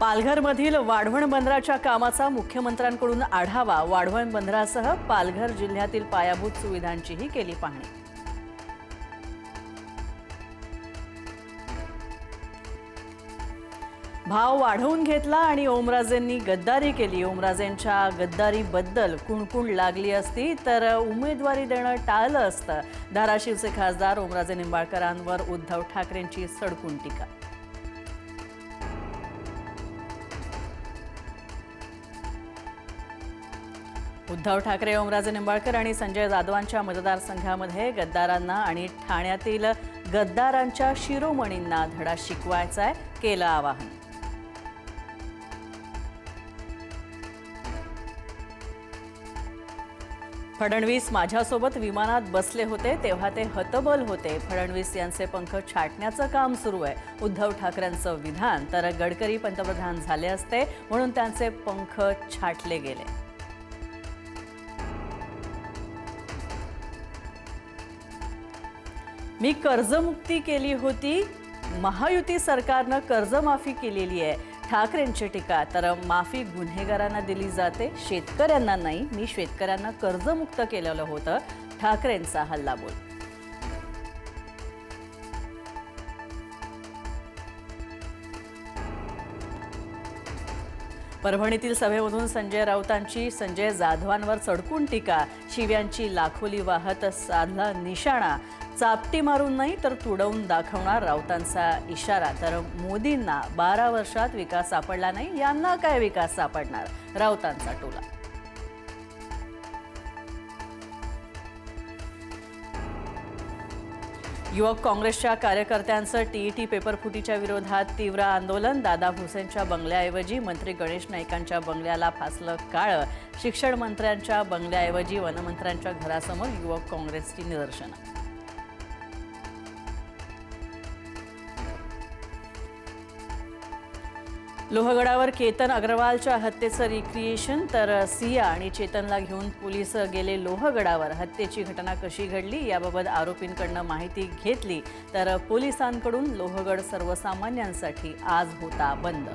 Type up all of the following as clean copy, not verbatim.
पालघरमधील वाढवण बंदराच्या कामाचा मुख्यमंत्र्यांकडून आढावा। वाढवण बंदरासह पालघर जिल्ह्यातील पायाभूत सुविधांचीही केली पाहणी। भाव वाढवून घेतला आणि ओमराजेंनी गद्दारी केली। ओमराजेंच्या गद्दारीबद्दल कुणकुण लागली असती तर उमेदवारी देणं टाळलं असतं। धाराशिवचे खासदार ओमराजे निंबाळकरांवर उद्धव ठाकरेंची सडकून टीका। उद्धव ठाकरे, ओमराजे निंबाळकर आणि संजय जाधवांच्या मतदारसंघामध्ये गद्दारांना आणि ठाण्यातील गद्दारांच्या शिरोमणींना धडा शिकवायचा केलं आवाहन। फडणवीस माझ्यासोबत विमानात बसले होते तेव्हा ते हतबल होते। फडणवीस यांचे पंख छाटण्याचं काम सुरू आहे। उद्धव ठाकरेंचं विधान, तर गडकरी पंतप्रधान झाले असते म्हणून त्यांचे पंख छाटले गेले। मी कर्जमुक्ती केली होती, महायुती सरकारनं कर्जमाफी केलेली आहे। ठाकरेंची टीका, तर माफी गुन्हेगारांना दिली जाते, शेतकऱ्यांना नाही। मी शेतकऱ्यांना कर्जमुक्त केलेलं होतं, ठाकरेंचा हल्लाबोल। परभणीतील सभेमधून संजय राऊतांची संजय जाधवांवर सडकून टीका। शिव्यांची लाखोली वाहत साधला निशाणा। चापटी मारून नाही तर तुडवून दाखवणार राऊतांचा इशारा। तर मोदींना 12 वर्षात विकास सापडला नाही, यांना काय विकास सापडणार, राऊतांचा टोला। युवक काँग्रेसच्या कार्यकर्त्यांचं टीईटी पेपर फुटीच्या विरोधात तीव्र आंदोलन। दादा भुसेंच्या बंगल्याऐवजी मंत्री गणेश नाईकांच्या बंगल्याला फासलं काळं। शिक्षण मंत्र्यांच्या बंगल्याऐवजी वनमंत्र्यांच्या घरासमोर युवक काँग्रेसची निदर्शनं। लोहगडावर केतन अग्रवालच्या हत्येचं रिक्रिएशन, तर सिया आणि चेतनला घेऊन पोलीस गेले लोहगडावर। हत्येची घटना कशी घडली याबाबत आरोपींकडून माहिती घेतली, तर पोलिसांकडून लोहगड सर्वसामान्यांसाठी आज होता बंद।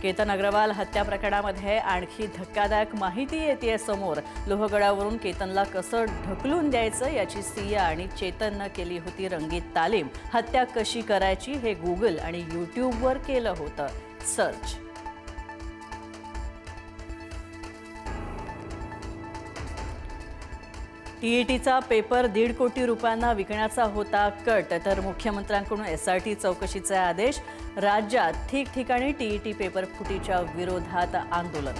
केतन अग्रवाल हत्या प्रकरणामध्ये आणखी धक्कादायक माहिती येते समोर। लोहगडावरून केतनला कसं ढकलून द्यायचं याची सिया आणि चेतननं केली होती रंगीत तालीम। हत्या कशी करायची हे गुगल आणि यूट्यूबवर केलं होतं सर्च। टीईटीचा पेपर 1.5 कोटी रुपयांना विकण्याचा होता कट, तर मुख्यमंत्र्यांकडून एसआयटी चौकशीचे आदेश। राज्यात ठिकठिकाणी टीईटी पेपर फुटीच्या विरोधात आंदोलन।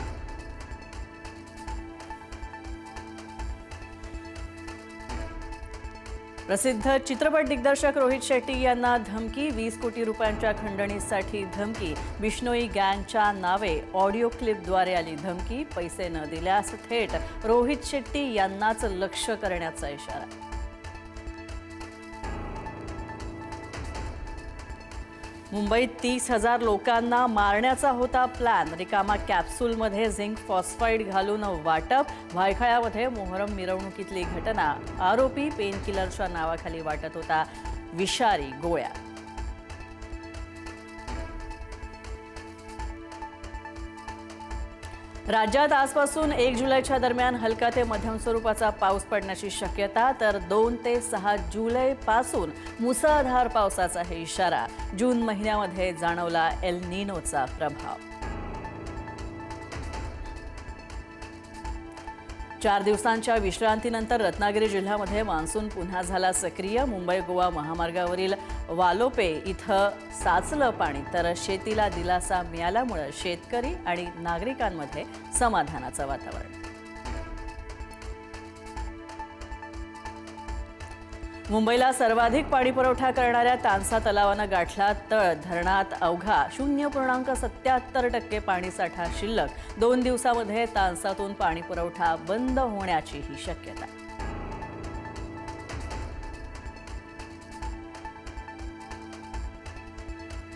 प्रसिद्ध चित्रपट दिग्दर्शक रोहित शेट्टी यांना धमकी। 20 कोटी रुपयांच्या खंडणीसाठी धमकी। बिश्नोई गँगच्या नावे ऑडिओ क्लिपद्वारे आली धमकी। पैसे न दिल्यास थेट रोहित शेट्टी यांनाच लक्ष्य करण्याचा इशारा। मुंबईत 30,000 लोकांना मारण्याचा होता प्लॅन। रिकामा कॅप्सूलमध्ये झिंक फॉस्फाईड घालून वाटप। भायखळ्यामध्ये मोहरम मिरवणुकीतली घटना। आरोपी पेनकिलरच्या नावाखाली वाटत होता विषारी गोळ्या। राज्यात आजपासून 1 जुलैच्या दरम्यान हलका ते मध्यम स्वरूपाचा पाऊस पडण्याची शक्यता, तर 2 ते 6 जुलैपासून मुसळधार पावसाचा आहे इशारा। जून महिन्यामध्ये जाणवला एल निनोचा प्रभाव। 4 दिवसांच्या विश्रांतीनंतर रत्नागिरी जिल्ह्यामध्ये मान्सून पुन्हा झाला सक्रिय। मुंबई गोवा महामार्गावरील वालोपे इथं साचलं पाणी, तर शेतीला दिलासा मिळाल्यामुळे शेतकरी आणि नागरिकांमध्ये समाधानाचं वातावरण। मुंबईला सर्वाधिक पाणीपुरवठा करणाऱ्या तानसा तलावानं गाठला तळ। धरणात अवघा 0.77% पाणीसाठा शिल्लक। 2 दिवसामध्ये तानसातून पाणीपुरवठा बंद होण्याचीही शक्यता।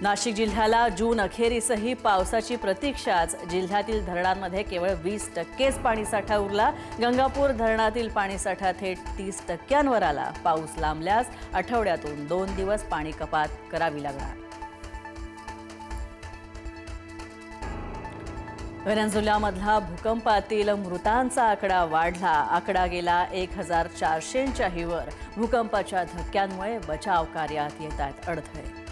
नाशिक जिल्ह्याला जून अखेरीसही पावसाची प्रतीक्षाच. जिल्ह्यातील धरणांमध्ये केवळ 20%च पाणीसाठा उरला. गंगापूर धरणातील पाणीसाठा थेट 30%वर आला. पाऊस लांबल्यास आठवड्यातून 2 दिवस पाणी कपात करावी लागणार. व्हेनेझुएलामधला भूकंपातील मृतांचा आकडा वाढला. आकडा गेला 1400च्याही वर. भूकंपाच्या धक्क्यांमुळे बचाव कार्यात येत आहेत अडथळे.